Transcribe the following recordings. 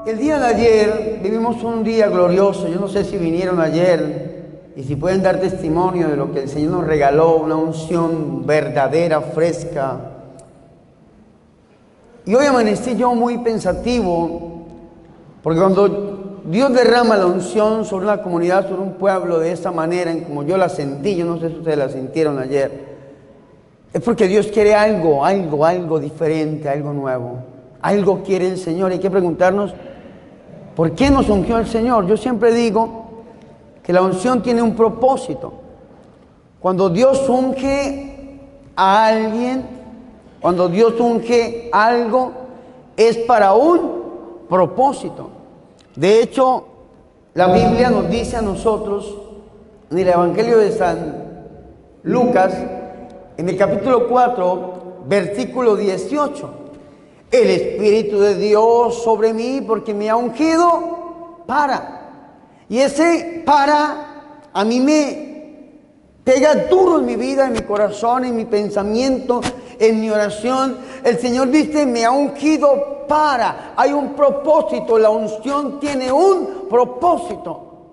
El día de ayer vivimos un día glorioso. Yo no sé si vinieron ayer y si pueden dar testimonio de lo que el Señor nos regaló, una unción verdadera, fresca. Y hoy amanecí yo muy pensativo, porque cuando Dios derrama la unción sobre una comunidad, sobre un pueblo de esa manera, en como yo la sentí, yo no sé si ustedes la sintieron ayer, es porque Dios quiere algo diferente, algo nuevo. Algo quiere el Señor. Hay que preguntarnos, ¿por qué nos ungió el Señor? Yo siempre digo que la unción tiene un propósito. Cuando Dios unge a alguien, cuando Dios unge algo, es para un propósito. De hecho, la Biblia nos dice a nosotros, en el Evangelio de San Lucas, en el capítulo 4, versículo 18, el Espíritu de Dios sobre mí porque me ha ungido para. Y ese para a mí me pega duro en mi vida, en mi corazón, en mi pensamiento, en mi oración. El Señor dice, me ha ungido para. Hay un propósito, la unción tiene un propósito.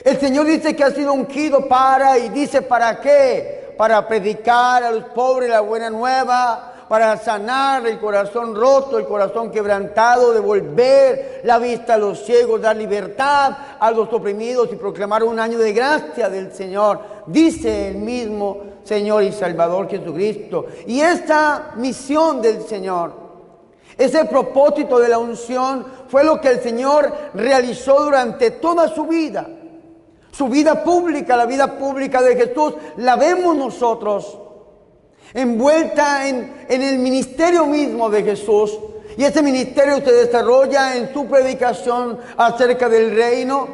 El Señor dice que ha sido ungido para, y dice para qué. Para predicar a los pobres la buena nueva, para sanar el corazón roto, el corazón quebrantado, devolver la vista a los ciegos, dar libertad a los oprimidos y proclamar un año de gracia del Señor, dice el mismo Señor y Salvador Jesucristo. Y esta misión del Señor, ese propósito de la unción, fue lo que el Señor realizó durante toda su vida. Su vida pública, la vida pública de Jesús, la vemos nosotros envuelta en el ministerio mismo de Jesús. Y ese ministerio se desarrolla en su predicación acerca del reino.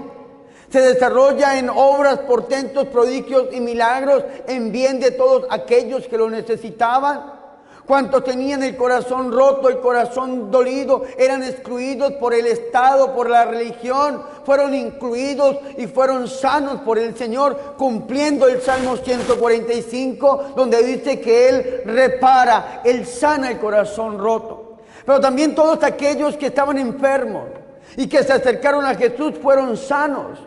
Se desarrolla en obras, portentos, prodigios y milagros en bien de todos aquellos que lo necesitaban. Cuantos tenían el corazón roto, el corazón dolido, eran excluidos por el Estado, por la religión, fueron incluidos y fueron sanos por el Señor, cumpliendo el Salmo 145, donde dice que Él repara, Él sana el corazón roto. Pero también todos aquellos que estaban enfermos y que se acercaron a Jesús fueron sanos.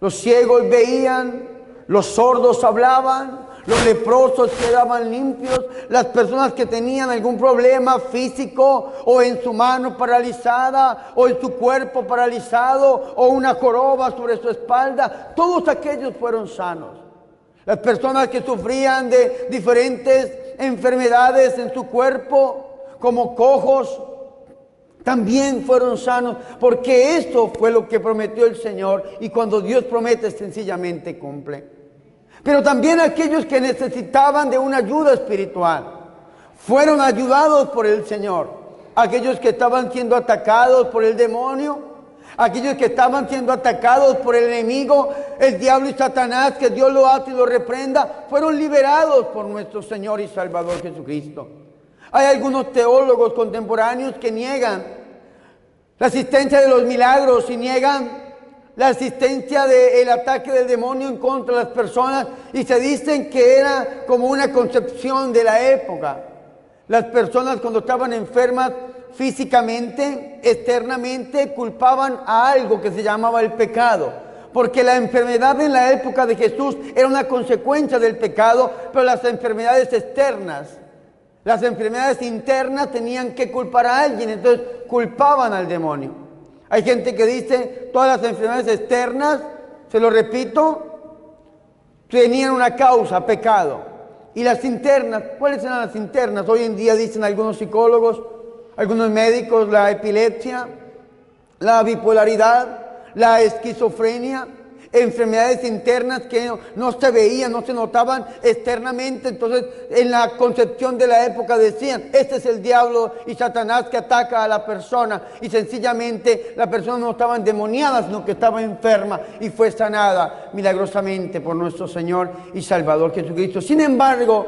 Los ciegos veían, los sordos hablaban, los leprosos quedaban limpios, las personas que tenían algún problema físico o en su mano paralizada o en su cuerpo paralizado o una joroba sobre su espalda, todos aquellos fueron sanos. Las personas que sufrían de diferentes enfermedades en su cuerpo, como cojos, también fueron sanos, porque esto fue lo que prometió el Señor, y cuando Dios promete sencillamente cumple. Pero también aquellos que necesitaban de una ayuda espiritual fueron ayudados por el Señor. Aquellos que estaban siendo atacados por el demonio, aquellos que estaban siendo atacados por el enemigo, el diablo y Satanás, que Dios lo ate y lo reprenda, fueron liberados por nuestro Señor y Salvador Jesucristo. Hay algunos teólogos contemporáneos que niegan la existencia de los milagros y niegan la asistencia del ataque del demonio en contra de las personas, y se dicen que era como una concepción de la época. Las personas cuando estaban enfermas físicamente, externamente, culpaban a algo que se llamaba el pecado, porque la enfermedad en la época de Jesús era una consecuencia del pecado, pero las enfermedades externas, las enfermedades internas tenían que culpar a alguien, entonces culpaban al demonio. Hay gente que dice, todas las enfermedades externas, se lo repito, tenían una causa, pecado. Y las internas, ¿cuáles eran las internas? Hoy en día dicen algunos psicólogos, algunos médicos, la epilepsia, la bipolaridad, la esquizofrenia, enfermedades internas que no se veían, no se notaban externamente. Entonces, en la concepción de la época decían, este es el diablo y Satanás que ataca a la persona, y sencillamente la persona no estaba endemoniada, sino que estaba enferma y fue sanada milagrosamente por nuestro Señor y Salvador Jesucristo. Sin embargo,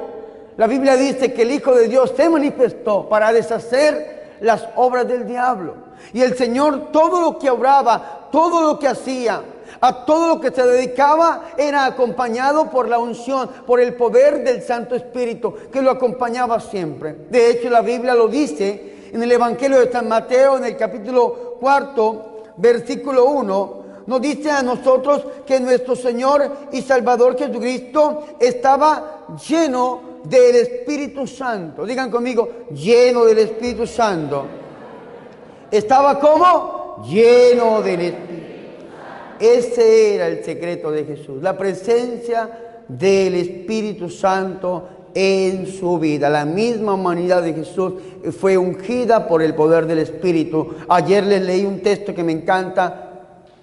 la Biblia dice que el Hijo de Dios se manifestó para deshacer las obras del diablo. Y el Señor, todo lo que obraba, todo lo que hacía, a todo lo que se dedicaba, era acompañado por la unción, por el poder del Santo Espíritu, que lo acompañaba siempre. De hecho, la Biblia lo dice en el Evangelio de San Mateo, en el capítulo 4, versículo 1, nos dice a nosotros que nuestro Señor y Salvador Jesucristo estaba lleno del Espíritu Santo. Digan conmigo, lleno del Espíritu Santo. ¿Estaba cómo? Lleno del Espíritu. Ese era el secreto de Jesús, la presencia del Espíritu Santo en su vida. La misma humanidad de Jesús fue ungida por el poder del Espíritu. Ayer les leí un texto que me encanta,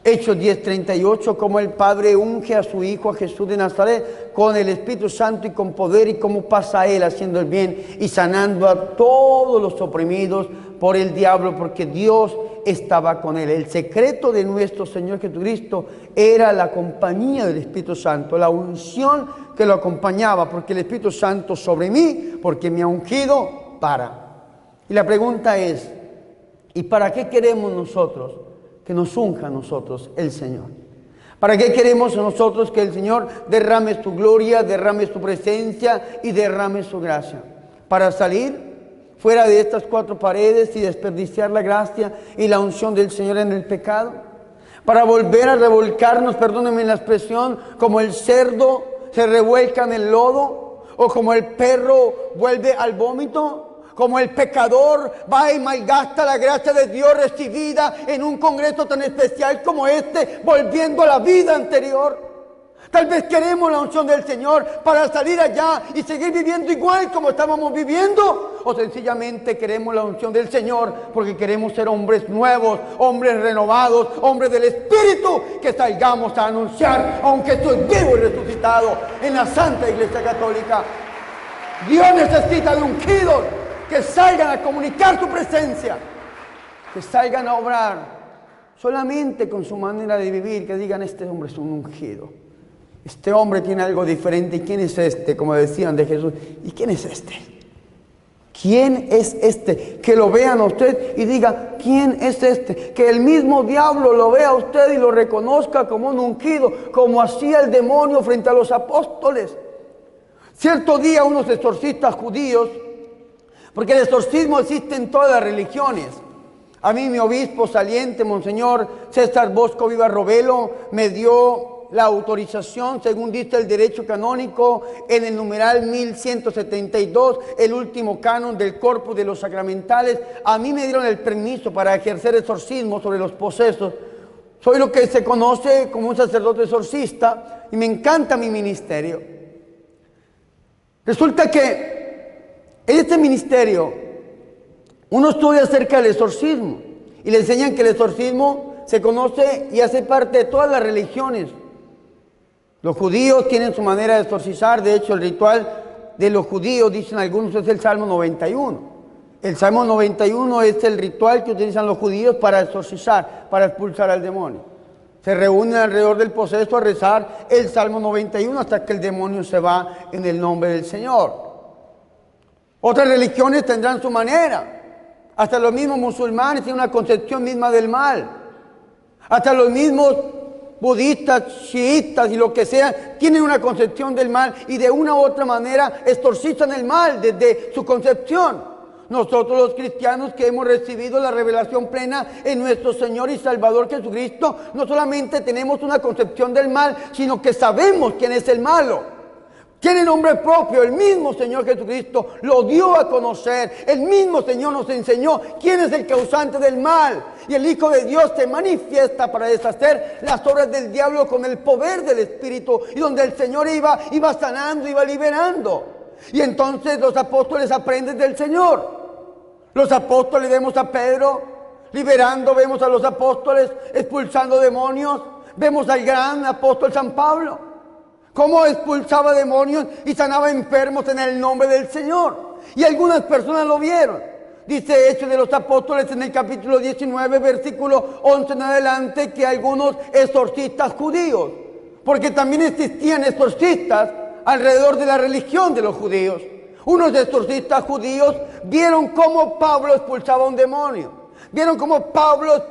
Hechos 10:38, como el Padre unge a su Hijo, a Jesús de Nazaret, con el Espíritu Santo y con poder, y cómo pasa Él haciendo el bien y sanando a todos los oprimidos por el diablo, porque Dios estaba con Él. El secreto de nuestro Señor Jesucristo era la compañía del Espíritu Santo, la unción que lo acompañaba, porque el Espíritu Santo sobre mí, porque me ha ungido para. Y la pregunta es, ¿y para qué queremos nosotros que nos unja a nosotros el Señor? ¿Para qué queremos nosotros que el Señor derrame su gloria, derrame su presencia y derrame su gracia? ¿Para salir fuera de estas cuatro paredes y desperdiciar la gracia y la unción del Señor en el pecado? ¿Para volver a revolcarnos, perdónenme la expresión, como el cerdo se revuelca en el lodo, o como el perro vuelve al vómito? Como el pecador va y malgasta la gracia de Dios recibida en un congreso tan especial como este, volviendo a la vida anterior. Tal vez queremos la unción del Señor para salir allá y seguir viviendo igual como estábamos viviendo, o sencillamente queremos la unción del Señor porque queremos ser hombres nuevos, hombres renovados, hombres del Espíritu, que salgamos a anunciar, aunque estoy vivo y resucitado, en la Santa Iglesia Católica. Dios necesita de ungidos que salgan a comunicar su presencia, que salgan a obrar solamente con su manera de vivir, que digan, este hombre es un ungido, este hombre tiene algo diferente. ¿Y quién es este? Como decían de Jesús, ¿y quién es este? ¿Quién es este? Que lo vean a usted y diga, ¿quién es este? Que el mismo diablo lo vea a usted y lo reconozca como un ungido, como hacía el demonio frente a los apóstoles. Cierto día unos exorcistas judíos, porque el exorcismo existe en todas las religiones. A mí mi obispo saliente, Monseñor César Bosco Viva Robelo, me dio la autorización, según dice el derecho canónico, en el numeral 1172, el último canon del Corpus de los Sacramentales. A mí me dieron el permiso para ejercer exorcismo sobre los posesos. Soy lo que se conoce como un sacerdote exorcista y me encanta mi ministerio. Resulta que en este ministerio uno estudia acerca del exorcismo y le enseñan que el exorcismo se conoce y hace parte de todas las religiones. Los judíos tienen su manera de exorcizar. De hecho, el ritual de los judíos, dicen algunos, es el Salmo 91. El Salmo 91 es el ritual que utilizan los judíos para exorcizar, para expulsar al demonio. Se reúnen alrededor del poseso a rezar el Salmo 91 hasta que el demonio se va en el nombre del Señor. Otras religiones tendrán su manera. Hasta los mismos musulmanes tienen una concepción misma del mal. Hasta los mismos budistas, chiitas y lo que sea, tienen una concepción del mal y de una u otra manera exorcizan el mal desde su concepción. Nosotros los cristianos que hemos recibido la revelación plena en nuestro Señor y Salvador Jesucristo, no solamente tenemos una concepción del mal, sino que sabemos quién es el malo. Tiene nombre propio, el mismo Señor Jesucristo lo dio a conocer, el mismo Señor nos enseñó quién es el causante del mal. Y el Hijo de Dios se manifiesta para deshacer las obras del diablo con el poder del Espíritu, y donde el Señor iba sanando, iba liberando. Y entonces los apóstoles aprenden del Señor. Los apóstoles, vemos a Pedro liberando, vemos a los apóstoles expulsando demonios, vemos al gran apóstol San Pablo cómo expulsaba demonios y sanaba enfermos en el nombre del Señor. Y algunas personas lo vieron. Dice Hechos de los Apóstoles en el capítulo 19, versículo 11 en adelante, que algunos exorcistas judíos, porque también existían exorcistas alrededor de la religión de los judíos. Unos exorcistas judíos vieron cómo Pablo expulsaba un demonio. Vieron cómo Pablo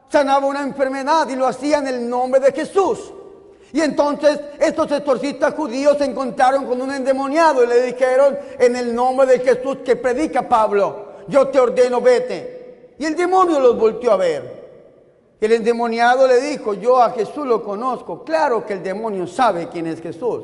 sanaba una enfermedad y lo hacía en el nombre de Jesús. Y entonces estos exorcistas judíos se encontraron con un endemoniado y le dijeron, en el nombre de Jesús que predica Pablo, yo te ordeno, vete. Y el demonio los volteó a ver. El endemoniado le dijo, yo a Jesús lo conozco. Claro que el demonio sabe quién es Jesús.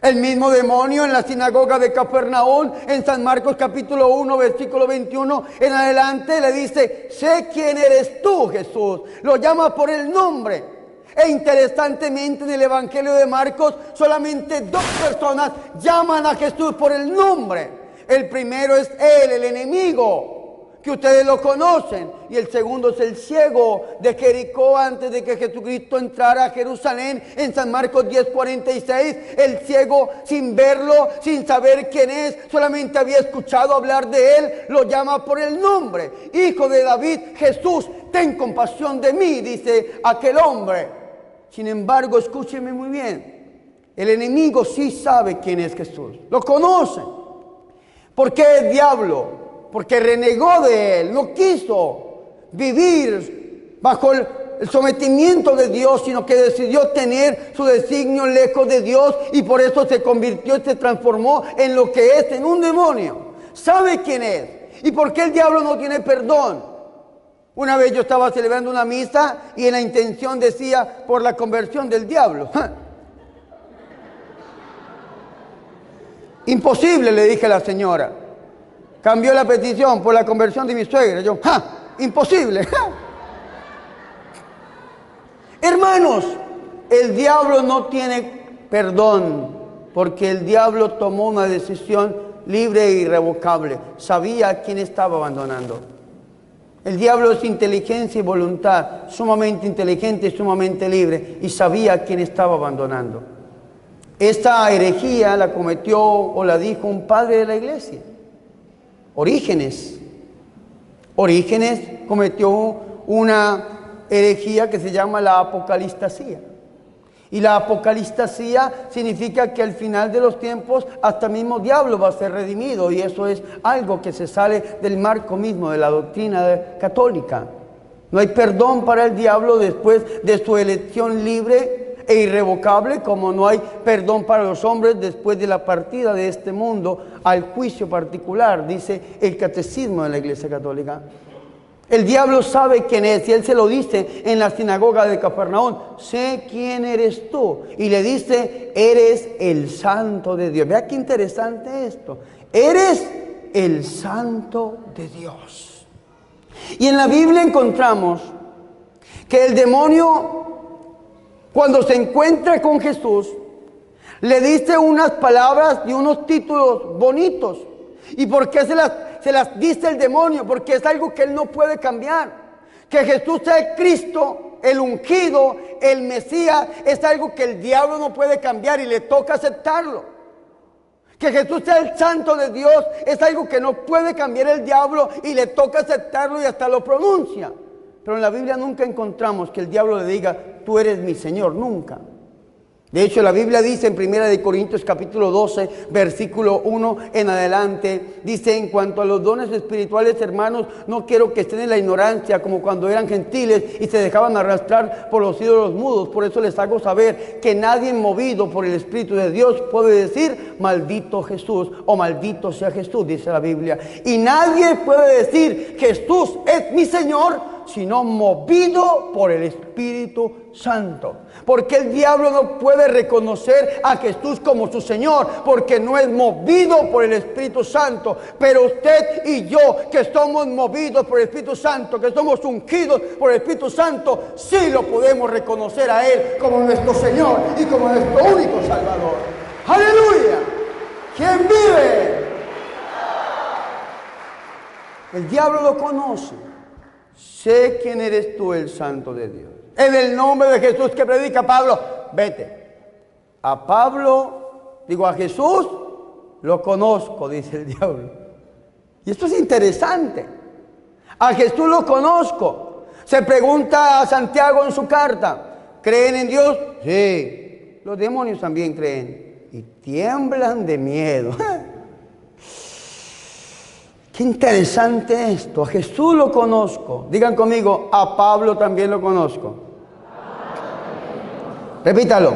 El mismo demonio en la sinagoga de Capernaum, en San Marcos capítulo 1, versículo 21 en adelante, le dice, sé quién eres tú, Jesús. Lo llama por el nombre. E interesantemente en el Evangelio de Marcos, solamente 2 personas llaman a Jesús por el nombre. El primero es él, el enemigo, que ustedes lo conocen, y el segundo es el ciego de Jericó antes de que Jesucristo entrara a Jerusalén. En San Marcos 10:46, el ciego, sin verlo, sin saber quién es, solamente había escuchado hablar de él, lo llama por el nombre. Hijo de David, Jesús, ten compasión de mí, dice aquel hombre. Sin embargo, escúcheme muy bien, el enemigo sí sabe quién es Jesús, lo conoce. ¿Por qué el diablo? Porque renegó de él, no quiso vivir bajo el sometimiento de Dios, sino que decidió tener su designio lejos de Dios, y por eso se convirtió y se transformó en lo que es, en un demonio. ¿Sabe quién es? ¿Y por qué el diablo no tiene perdón? Una vez yo estaba celebrando una misa y en la intención decía, por la conversión del diablo. Imposible, le dije a la señora. Cambió la petición por la conversión de mi suegra. Yo, imposible. Hermanos, el diablo no tiene perdón, porque el diablo tomó una decisión libre e irrevocable. Sabía a quién estaba abandonando. El diablo es inteligencia y voluntad, sumamente inteligente y sumamente libre, y sabía a quién estaba abandonando. Esta herejía la cometió o la dijo un padre de la iglesia. Orígenes cometió una herejía que se llama la apocalistasía. Y la apocalistasía significa que al final de los tiempos hasta el mismo diablo va a ser redimido, y eso es algo que se sale del marco mismo de la doctrina católica. No hay perdón para el diablo después de su elección libre e irrevocable, como no hay perdón para los hombres después de la partida de este mundo al juicio particular, dice el catecismo de la Iglesia Católica. El diablo sabe quién es, y él se lo dice en la sinagoga de Capernaum, sé quién eres tú, y le dice, eres el santo de Dios. Vea qué interesante esto, eres el santo de Dios. Y en la Biblia encontramos que el demonio, cuando se encuentra con Jesús, le dice unas palabras y unos títulos bonitos. ¿Y por qué se las dice el demonio? Porque es algo que él no puede cambiar. Que Jesús sea el Cristo, el ungido, el Mesías, es algo que el diablo no puede cambiar y le toca aceptarlo. Que Jesús sea el santo de Dios es algo que no puede cambiar el diablo y le toca aceptarlo y hasta lo pronuncia. Pero en la Biblia nunca encontramos que el diablo le diga, tú eres mi Señor, nunca. De hecho, la Biblia dice en 1 Corintios capítulo 12, versículo 1 en adelante, dice, en cuanto a los dones espirituales, hermanos, no quiero que estén en la ignorancia como cuando eran gentiles y se dejaban arrastrar por los ídolos mudos. Por eso les hago saber que nadie movido por el Espíritu de Dios puede decir, maldito Jesús o maldito sea Jesús, dice la Biblia. Y nadie puede decir, Jesús es mi Señor, sino movido por el Espíritu Santo. Porque el diablo no puede reconocer a Jesús como su Señor, porque no es movido por el Espíritu Santo. Pero usted y yo, que somos movidos por el Espíritu Santo, que somos ungidos por el Espíritu Santo, sí lo podemos reconocer a Él como nuestro Señor y como nuestro único Salvador. ¡Aleluya! ¿Quién vive? El diablo lo conoce. Sé quién eres tú, el santo de Dios. En el nombre de Jesús que predica Pablo, vete. A Pablo, digo a Jesús, lo conozco, dice el diablo. Y esto es interesante. A Jesús lo conozco. Se pregunta a Santiago en su carta, ¿creen en Dios? Sí. Los demonios también creen y tiemblan de miedo. Qué interesante esto. A Jesús lo conozco. Digan conmigo, a Pablo también lo conozco. Repítalo.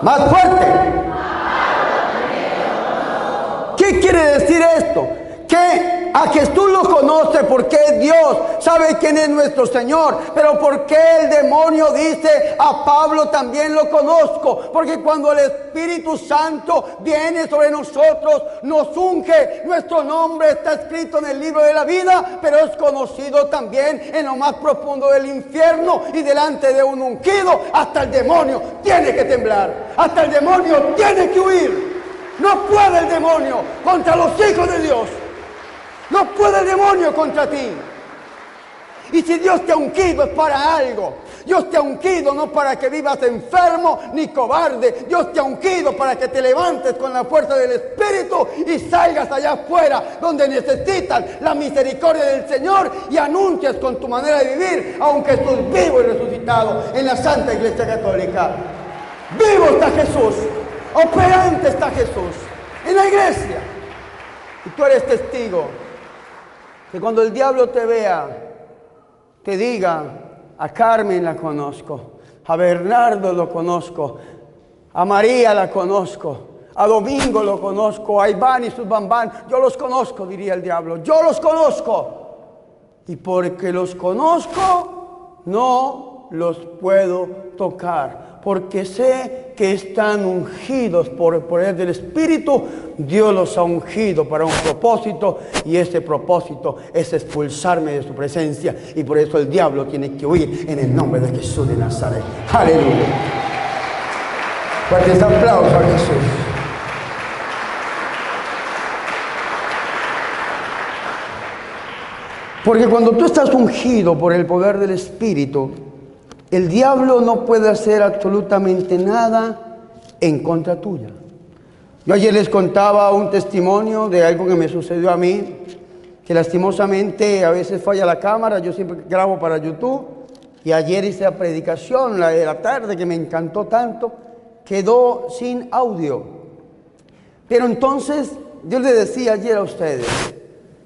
Más fuerte. Qué ¿Qué quiere decir esto? Que a Jesús lo conoce porque es Dios, sabe quién es nuestro Señor. Pero ¿por qué el demonio dice a Pablo también lo conozco? Porque cuando el Espíritu Santo viene sobre nosotros, nos unge, nuestro nombre está escrito en el libro de la vida, pero es conocido también en lo más profundo del infierno, y delante de un ungido hasta el demonio tiene que temblar, hasta el demonio tiene que huir. No puede el demonio contra los hijos de Dios. No puede el demonio contra ti. Y si Dios te ha ungido es para algo. Dios te ha ungido no para que vivas enfermo ni cobarde. Dios te ha ungido para que te levantes con la fuerza del Espíritu y salgas allá afuera donde necesitas la misericordia del Señor y anuncies con tu manera de vivir, aunque estés vivo y resucitado en la Santa Iglesia Católica. Vivo está Jesús, operante está Jesús en la iglesia. Y tú eres testigo. Que cuando el diablo te vea, te diga: a Carmen la conozco, a Bernardo lo conozco, a María la conozco, a Domingo lo conozco, a Iván y sus bambán, yo los conozco, diría el diablo, yo los conozco. Y porque los conozco, no los puedo tocar, porque sé que están ungidos por el poder del Espíritu. Dios los ha ungido para un propósito, y ese propósito es expulsarme de su presencia, y por eso el diablo tiene que huir en el nombre de Jesús de Nazaret. Aleluya. Fuertes aplausos a Jesús. Porque cuando tú estás ungido por el poder del Espíritu, el diablo no puede hacer absolutamente nada en contra tuya. Yo ayer les contaba un testimonio de algo que me sucedió a mí, que lastimosamente a veces falla la cámara, yo siempre grabo para YouTube, y ayer hice la predicación, la de la tarde, que me encantó tanto, quedó sin audio. Pero entonces yo les decía ayer a ustedes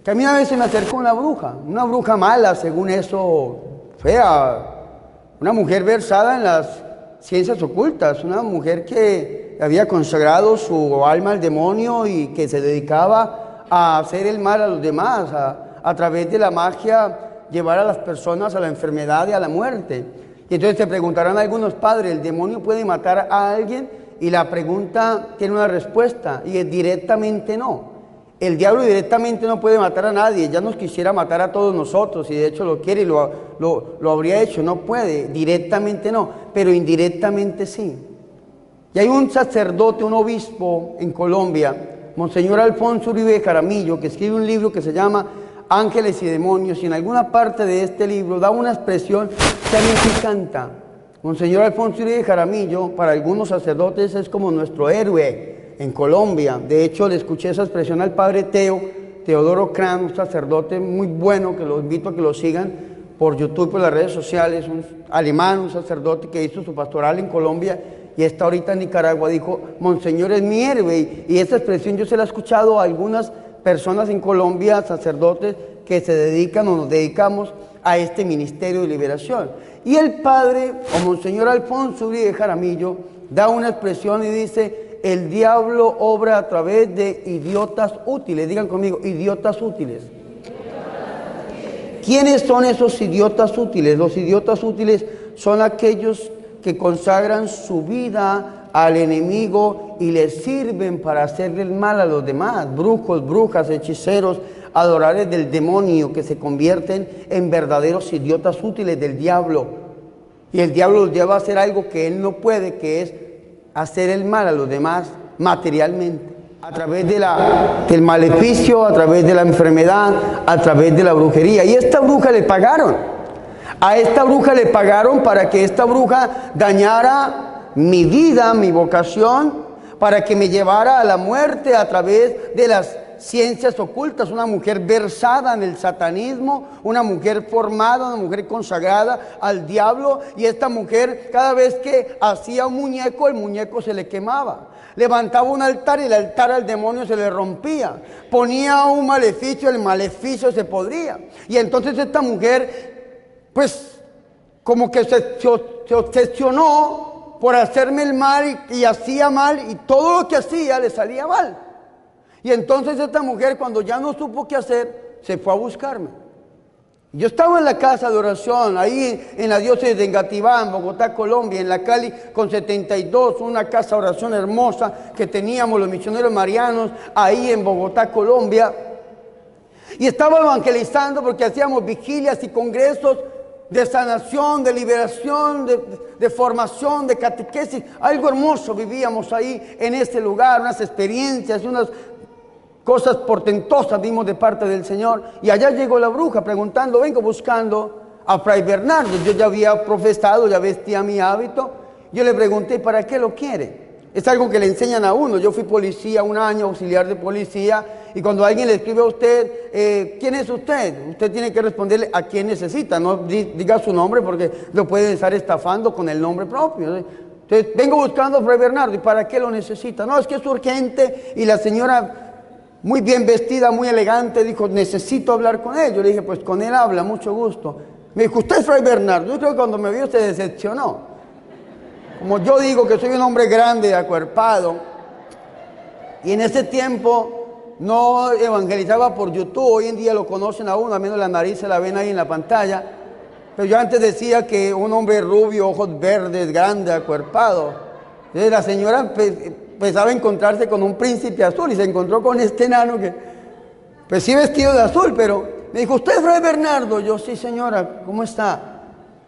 que a mí a veces me acercó una bruja mala, según eso, fea, una mujer versada en las ciencias ocultas, una mujer que había consagrado su alma al demonio y que se dedicaba a hacer el mal a los demás, a través de la magia llevar a las personas a la enfermedad y a la muerte. Y entonces te preguntarán algunos padres: ¿el demonio puede matar a alguien? Y la pregunta tiene una respuesta, y es directamente no. El diablo directamente no puede matar a nadie. Ya nos quisiera matar a todos nosotros, y de hecho lo quiere y lo habría hecho. No puede, directamente no, pero indirectamente sí. Y hay un sacerdote, un obispo en Colombia, Monseñor Alfonso Uribe Jaramillo, que escribe un libro que se llama Ángeles y Demonios, y en alguna parte de este libro da una expresión que a mí me encanta. Monseñor Alfonso Uribe Jaramillo, para algunos sacerdotes, es como nuestro héroe en Colombia. De hecho, le escuché esa expresión al padre Teodoro Kram, un sacerdote muy bueno, que los invito a que lo sigan por YouTube, por las redes sociales, un alemán, un sacerdote que hizo su pastoral en Colombia y está ahorita en Nicaragua. Dijo: Monseñor es mi héroe, y esa expresión yo se la he escuchado a algunas personas en Colombia, sacerdotes que se dedican o nos dedicamos a este ministerio de liberación. Y el padre, o Monseñor Alfonso Uribe Jaramillo, da una expresión y dice: el diablo obra a través de idiotas útiles. Digan conmigo: idiotas útiles. ¿Quiénes son esos idiotas útiles? Los idiotas útiles son aquellos que consagran su vida al enemigo y le sirven para hacerle el mal a los demás. Brujos, brujas, hechiceros, adoradores del demonio, que se convierten en verdaderos idiotas útiles del diablo. Y el diablo los lleva a hacer algo que él no puede, que es hacer el mal a los demás materialmente, a través del maleficio, a través de la enfermedad, a través de la brujería. Y esta bruja le pagaron. A esta bruja le pagaron para que esta bruja dañara mi vida, mi vocación, para que me llevara a la muerte a través de las ciencias ocultas. Una mujer versada en el satanismo, una mujer formada, una mujer consagrada al diablo. Y esta mujer, cada vez que hacía un muñeco, el muñeco se le quemaba. Levantaba un altar y el altar al demonio se le rompía. Ponía un maleficio, el maleficio se podría. Y entonces esta mujer, pues, como que se obsesionó por hacerme el mal, y hacía mal, y todo lo que hacía le salía mal. Y entonces esta mujer, cuando ya no supo qué hacer, se fue a buscarme. Yo estaba en la casa de oración, ahí en la diócesis de Engativá, en Bogotá, Colombia, en la Cali con 72, una casa de oración hermosa que teníamos los misioneros marianos, ahí en Bogotá, Colombia. Y estaba evangelizando porque hacíamos vigilias y congresos de sanación, de liberación, de formación, de catequesis. Algo hermoso vivíamos ahí en este lugar, unas experiencias y unas cosas portentosas vimos de parte del Señor. Y allá llegó la bruja preguntando, vengo buscando a Fray Bernardo. Yo ya había profesado, ya vestía mi hábito. Yo le pregunté, ¿para qué lo quiere? Es algo que le enseñan a uno. Yo fui policía un año, auxiliar de policía, y cuando alguien le escribe a usted, ¿quién es usted? Usted tiene que responderle a quién necesita, no diga su nombre porque lo pueden estar estafando con el nombre propio. Entonces, vengo buscando a Fray Bernardo, ¿y para qué lo necesita? No, es que es urgente, y la señora, muy bien vestida, muy elegante, dijo, necesito hablar con él. Yo le dije, pues con él habla, mucho gusto. Me dijo, ¿usted es Fray Bernardo? Yo creo que cuando me vio se decepcionó. Como yo digo que soy un hombre grande, acuerpado, y en ese tiempo no evangelizaba por YouTube, hoy en día lo conocen a uno, al menos la nariz se la ven ahí en la pantalla, pero yo antes decía que un hombre rubio, ojos verdes, grande, acuerpado. Entonces la señora pensaba encontrarse con un príncipe azul y se encontró con este enano que, pues sí vestido de azul, pero me dijo, ¿usted es Fray Bernardo? Yo, sí señora, ¿cómo está?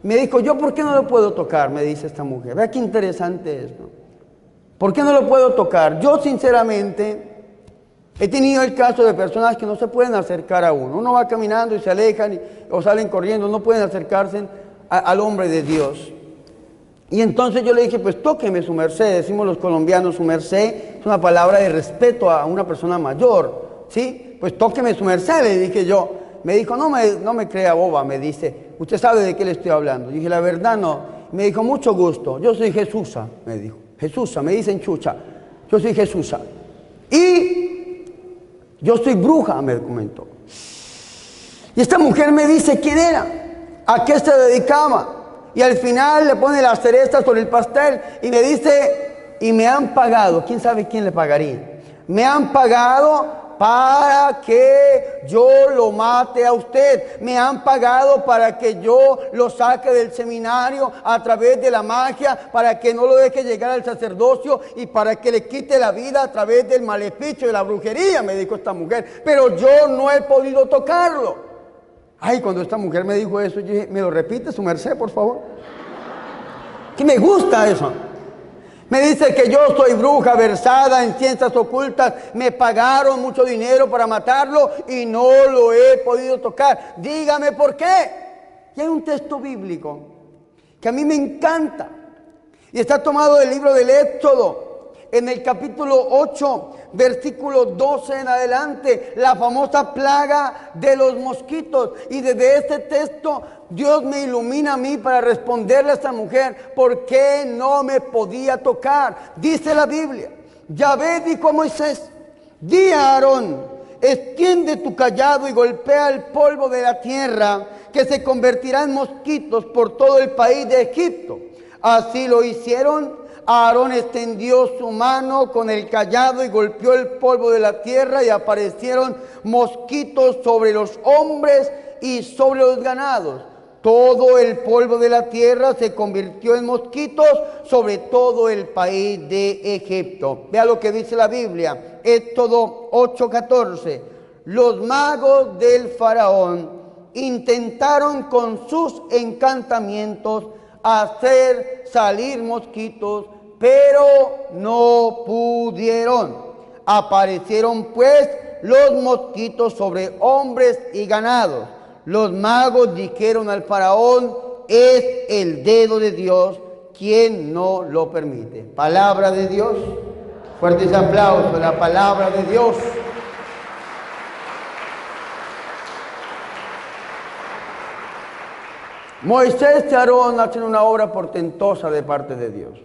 Me dijo, ¿yo por qué no lo puedo tocar? Me dice esta mujer. Vea qué interesante esto. ¿Por qué no lo puedo tocar? Yo sinceramente he tenido el caso de personas que no se pueden acercar a uno. Uno va caminando y se alejan o salen corriendo, no pueden acercarse al hombre de Dios. Y entonces yo le dije, pues tóqueme su merced. Decimos los colombianos, su merced es una palabra de respeto a una persona mayor, ¿sí? Pues tóqueme su merced, le dije yo. Me dijo, no me crea boba, me dice, ¿usted sabe de qué le estoy hablando? Yo dije, la verdad no. Me dijo, mucho gusto, yo soy Jesusa, me dijo. Jesusa, me dicen chucha, yo soy Jesusa. Y yo soy bruja, me comentó. Y esta mujer me dice quién era, a qué se dedicaba. Y al final le pone las cerezas sobre el pastel y me dice, y me han pagado, ¿quién sabe quién le pagaría? Me han pagado para que yo lo mate a usted. Me han pagado para que yo lo saque del seminario a través de la magia, para que no lo deje llegar al sacerdocio y para que le quite la vida a través del maleficio de la brujería, me dijo esta mujer. Pero yo no he podido tocarlo. Ay, cuando esta mujer me dijo eso, yo dije, ¿me lo repite su merced, por favor? Que me gusta eso. Me dice que yo soy bruja versada en ciencias ocultas, me pagaron mucho dinero para matarlo y no lo he podido tocar. Dígame por qué. Y hay un texto bíblico que a mí me encanta y está tomado del libro del Éxodo, en el capítulo 8, versículo 12 en adelante, la famosa plaga de los mosquitos. Y desde este texto Dios me ilumina a mí para responderle a esta mujer por qué no me podía tocar. Dice la Biblia, Yahvé dijo a Moisés, di a Aarón, extiende tu cayado y golpea el polvo de la tierra, que se convertirá en mosquitos por todo el país de Egipto. Así lo hicieron. Aarón extendió su mano con el cayado y golpeó el polvo de la tierra y aparecieron mosquitos sobre los hombres y sobre los ganados. Todo el polvo de la tierra se convirtió en mosquitos sobre todo el país de Egipto. Vea lo que dice la Biblia, Éxodo 8:14. Los magos del faraón intentaron con sus encantamientos hacer salir mosquitos, pero no pudieron. Aparecieron pues los mosquitos sobre hombres y ganados. Los magos dijeron al faraón, es el dedo de Dios quien no lo permite. Palabra de Dios. Fuertes aplausos, la palabra de Dios. Moisés y Aarón hacen una obra portentosa de parte de Dios.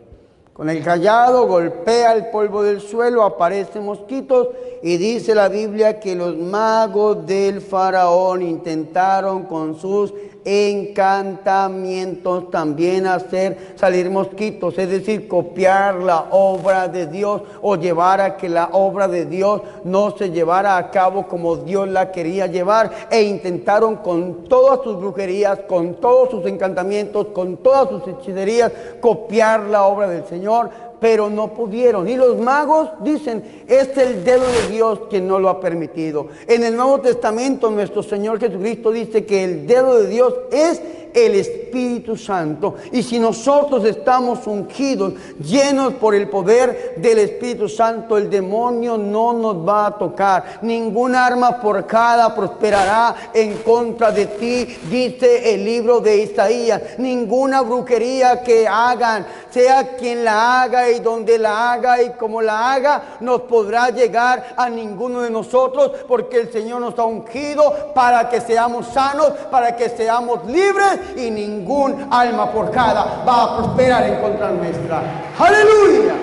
Con el cayado golpea el polvo del suelo, aparecen mosquitos y dice la Biblia que los magos del faraón intentaron con sus encantamientos, también hacer salir mosquitos, es decir, copiar la obra de Dios o llevar a que la obra de Dios no se llevara a cabo como Dios la quería llevar, e intentaron con todas sus brujerías, con todos sus encantamientos, con todas sus hechicerías, copiar la obra del Señor, pero no pudieron. Y los magos dicen, es el dedo de Dios quien no lo ha permitido. En el Nuevo Testamento nuestro Señor Jesucristo dice que el dedo de Dios es el Espíritu Santo. Y si nosotros estamos ungidos, llenos por el poder del Espíritu Santo, el demonio no nos va a tocar. Ninguna arma forjada prosperará en contra de ti, dice el libro de Isaías. Ninguna brujería que hagan, sea quien la haga y donde la haga y como la haga, nos podrá llegar a ninguno de nosotros, porque el Señor nos ha ungido para que seamos sanos, para que seamos libres, y ningún alma forjada va a prosperar en contra nuestra. ¡Aleluya!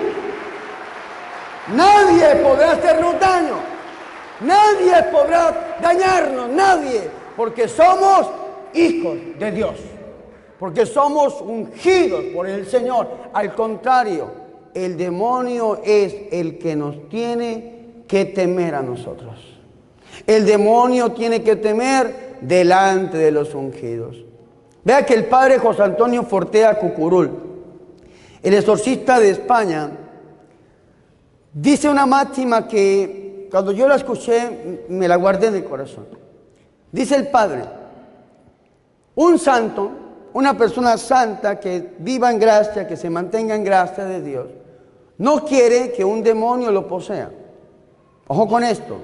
Nadie podrá hacernos daño, nadie podrá dañarnos, nadie, porque somos hijos de Dios, porque somos ungidos por el Señor. Al contrario, el demonio es el que nos tiene que temer a nosotros. El demonio tiene que temer delante de los ungidos. Vea que el padre José Antonio Fortea Cucurul, el exorcista de España, dice una máxima que cuando yo la escuché me la guardé en el corazón. Dice el padre, un santo, una persona santa que viva en gracia, que se mantenga en gracia de Dios, no quiere que un demonio lo posea. Ojo con esto.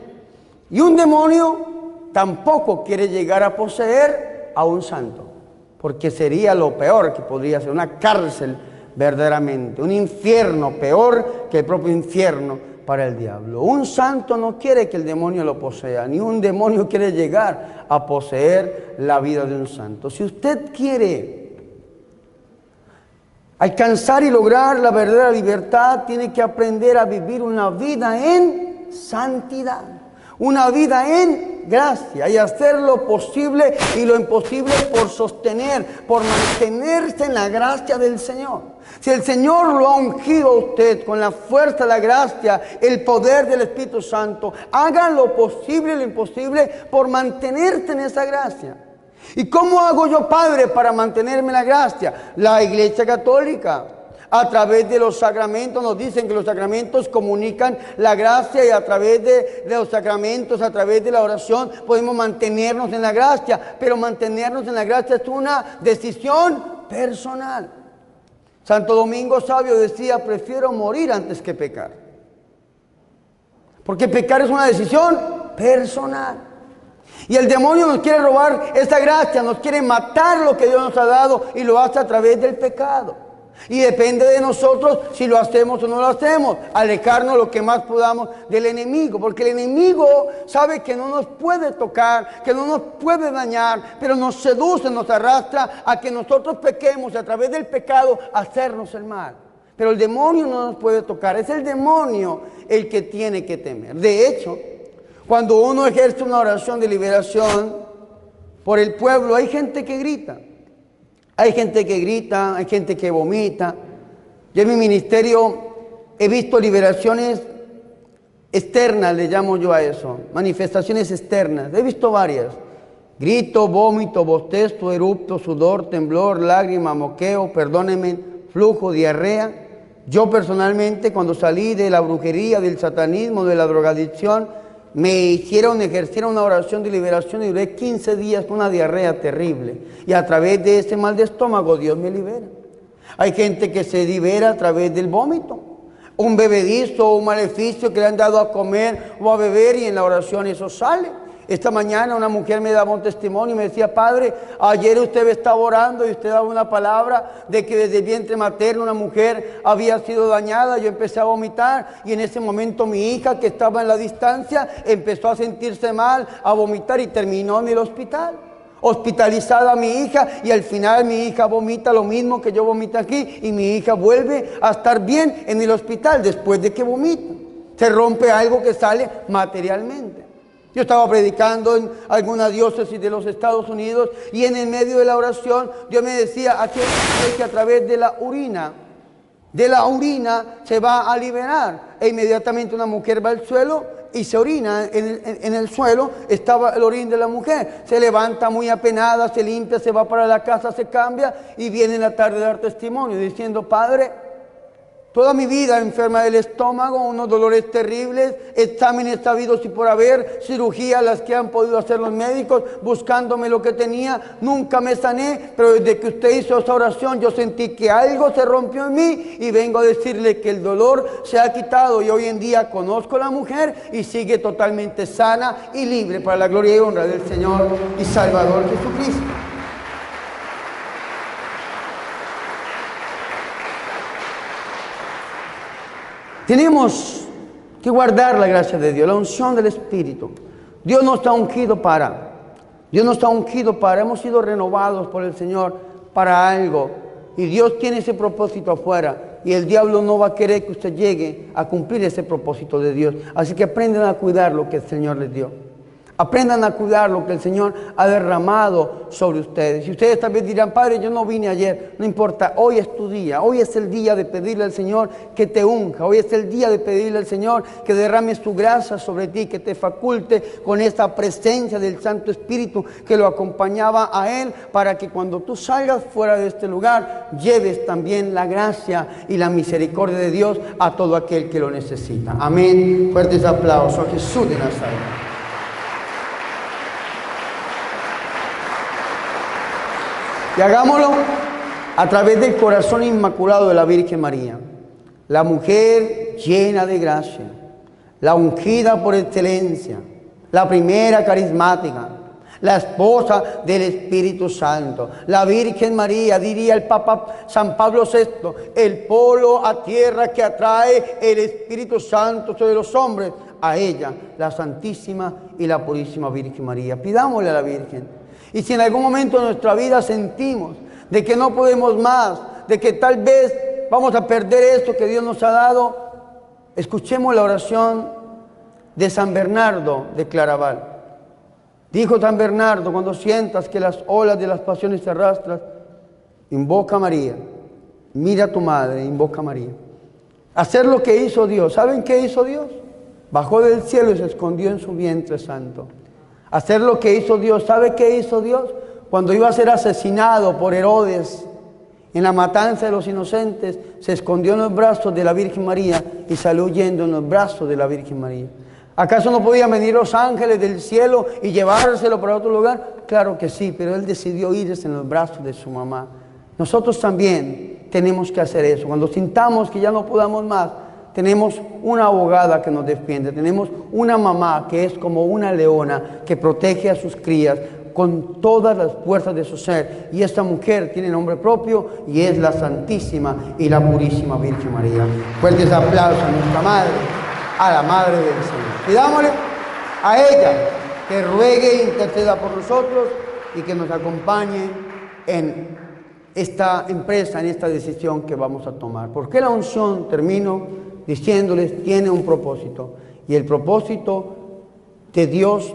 Y un demonio tampoco quiere llegar a poseer a un santo, porque sería lo peor que podría ser, una cárcel verdaderamente, un infierno peor que el propio infierno para el diablo. Un santo no quiere que el demonio lo posea, ni un demonio quiere llegar a poseer la vida de un santo. Si usted quiere alcanzar y lograr la verdadera libertad, tiene que aprender a vivir una vida en santidad, una vida en gracia, y hacer lo posible y lo imposible por sostener, por mantenerse en la gracia del Señor. Si el Señor lo ha ungido a usted con la fuerza, la gracia, el poder del Espíritu Santo, haga lo posible y lo imposible por mantenerte en esa gracia. ¿Y cómo hago yo, Padre, para mantenerme en la gracia? La Iglesia Católica, a través de los sacramentos, nos dicen que los sacramentos comunican la gracia, y a través de los sacramentos, a través de la oración, podemos mantenernos en la gracia. Pero mantenernos en la gracia es una decisión personal. Santo Domingo Sabio decía, prefiero morir antes que pecar. Porque pecar es una decisión personal. Y el demonio nos quiere robar esa gracia, nos quiere matar lo que Dios nos ha dado, y lo hace a través del pecado. Y depende de nosotros si lo hacemos o no lo hacemos, alejarnos lo que más podamos del enemigo, porque el enemigo sabe que no nos puede tocar, que no nos puede dañar, pero nos seduce, nos arrastra a que nosotros pequemos y a través del pecado hacernos el mal. Pero el demonio no nos puede tocar, es el demonio el que tiene que temer. De hecho, cuando uno ejerce una oración de liberación por el pueblo, hay gente que grita. Hay gente que grita, hay gente que vomita. Yo en mi ministerio he visto liberaciones externas, le llamo yo a eso, manifestaciones externas. He visto varias. Grito, vómito, bostezo, erupto, sudor, temblor, lágrima, moqueo, perdónenme, flujo, diarrea. Yo personalmente, cuando salí de la brujería, del satanismo, de la drogadicción, me hicieron ejercer una oración de liberación y duré 15 días con una diarrea terrible. Y a través de ese mal de estómago Dios me libera. Hay gente que se libera a través del vómito, un bebedizo o un maleficio que le han dado a comer o a beber, y en la oración eso sale. Esta mañana una mujer me daba un testimonio y me decía, Padre, ayer usted estaba orando y usted daba una palabra de que desde el vientre materno una mujer había sido dañada. Yo empecé a vomitar, y en ese momento mi hija, que estaba en la distancia, empezó a sentirse mal, a vomitar, y terminó en el hospital. Hospitalizada mi hija, y al final mi hija vomita lo mismo que yo vomito aquí, y mi hija vuelve a estar bien en el hospital después de que vomita. Se rompe algo que sale materialmente. Yo estaba predicando en alguna diócesis de los Estados Unidos y en el medio de la oración Dios me decía, aquí que a través de la orina se va a liberar. E inmediatamente una mujer va al suelo y se orina. En el suelo estaba el orín de la mujer. Se levanta muy apenada, se limpia, se va para la casa, se cambia y viene en la tarde a dar testimonio diciendo, Padre, toda mi vida enferma del estómago, unos dolores terribles, exámenes habidos y por haber, cirugías las que han podido hacer los médicos, buscándome lo que tenía, nunca me sané, pero desde que usted hizo esa oración yo sentí que algo se rompió en mí y vengo a decirle que el dolor se ha quitado y hoy en día conozco a la mujer y sigue totalmente sana y libre para la gloria y honra del Señor y Salvador Jesucristo. Tenemos que guardar la gracia de Dios, la unción del Espíritu. Dios no está ungido para, hemos sido renovados por el Señor para algo. Y Dios tiene ese propósito afuera. Y el diablo no va a querer que usted llegue a cumplir ese propósito de Dios. Así que aprendan a cuidar lo que el Señor les dio. Aprendan a cuidar lo que el Señor ha derramado sobre ustedes. Y ustedes tal vez dirán, Padre, yo no vine ayer. No importa, hoy es tu día. Hoy es el día de pedirle al Señor que te unja. Hoy es el día de pedirle al Señor que derrame su gracia sobre ti, que te faculte con esta presencia del Santo Espíritu que lo acompañaba a Él, para que cuando tú salgas fuera de este lugar, lleves también la gracia y la misericordia de Dios a todo aquel que lo necesita. Amén. Fuertes aplausos a Jesús de Nazaret. Y hagámoslo a través del corazón inmaculado de la Virgen María, la mujer llena de gracia, la ungida por excelencia, la primera carismática, la esposa del Espíritu Santo, la Virgen María, diría el Papa San Pablo VI, el polo a tierra que atrae el Espíritu Santo sobre los hombres, a ella, la Santísima y la Purísima Virgen María. Pidámosle a la Virgen. Y si en algún momento de nuestra vida sentimos de que no podemos más, de que tal vez vamos a perder esto que Dios nos ha dado, escuchemos la oración de San Bernardo de Claraval. Dijo San Bernardo, cuando sientas que las olas de las pasiones te arrastran, invoca a María, mira a tu madre, invoca a María. Hacer lo que hizo Dios. ¿Saben qué hizo Dios? Bajó del cielo y se escondió en su vientre santo. Hacer lo que hizo Dios. ¿Sabe qué hizo Dios? Cuando iba a ser asesinado por Herodes en la matanza de los inocentes, se escondió en los brazos de la Virgen María y salió huyendo en los brazos de la Virgen María. ¿Acaso no podían venir los ángeles del cielo y llevárselo para otro lugar? Claro que sí, pero Él decidió irse en los brazos de su mamá. Nosotros también tenemos que hacer eso. Cuando sintamos que ya no podamos más, tenemos una abogada que nos defiende, tenemos una mamá que es como una leona que protege a sus crías con todas las fuerzas de su ser. Y esta mujer tiene nombre propio y es la Santísima y la Purísima Virgen María. Fuertes aplausos a nuestra Madre, a la Madre del Señor. Pidámosle a ella que ruegue e interceda por nosotros y que nos acompañe en esta empresa, en esta decisión que vamos a tomar. Porque la unción, termino diciéndoles, tiene un propósito. Y el propósito de Dios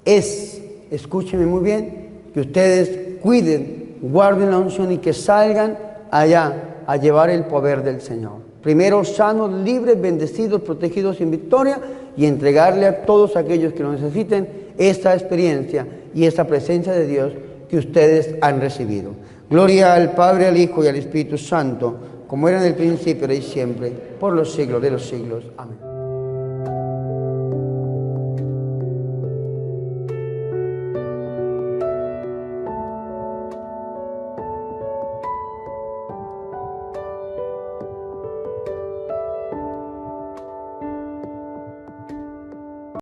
es, escúchenme muy bien, que ustedes cuiden, guarden la unción y que salgan allá a llevar el poder del Señor. Primero sanos, libres, bendecidos, protegidos en victoria, y entregarle a todos aquellos que lo necesiten esta experiencia y esta presencia de Dios que ustedes han recibido. Gloria al Padre, al Hijo y al Espíritu Santo, como era en el principio, ahora y siempre, por los siglos de los siglos. Amén.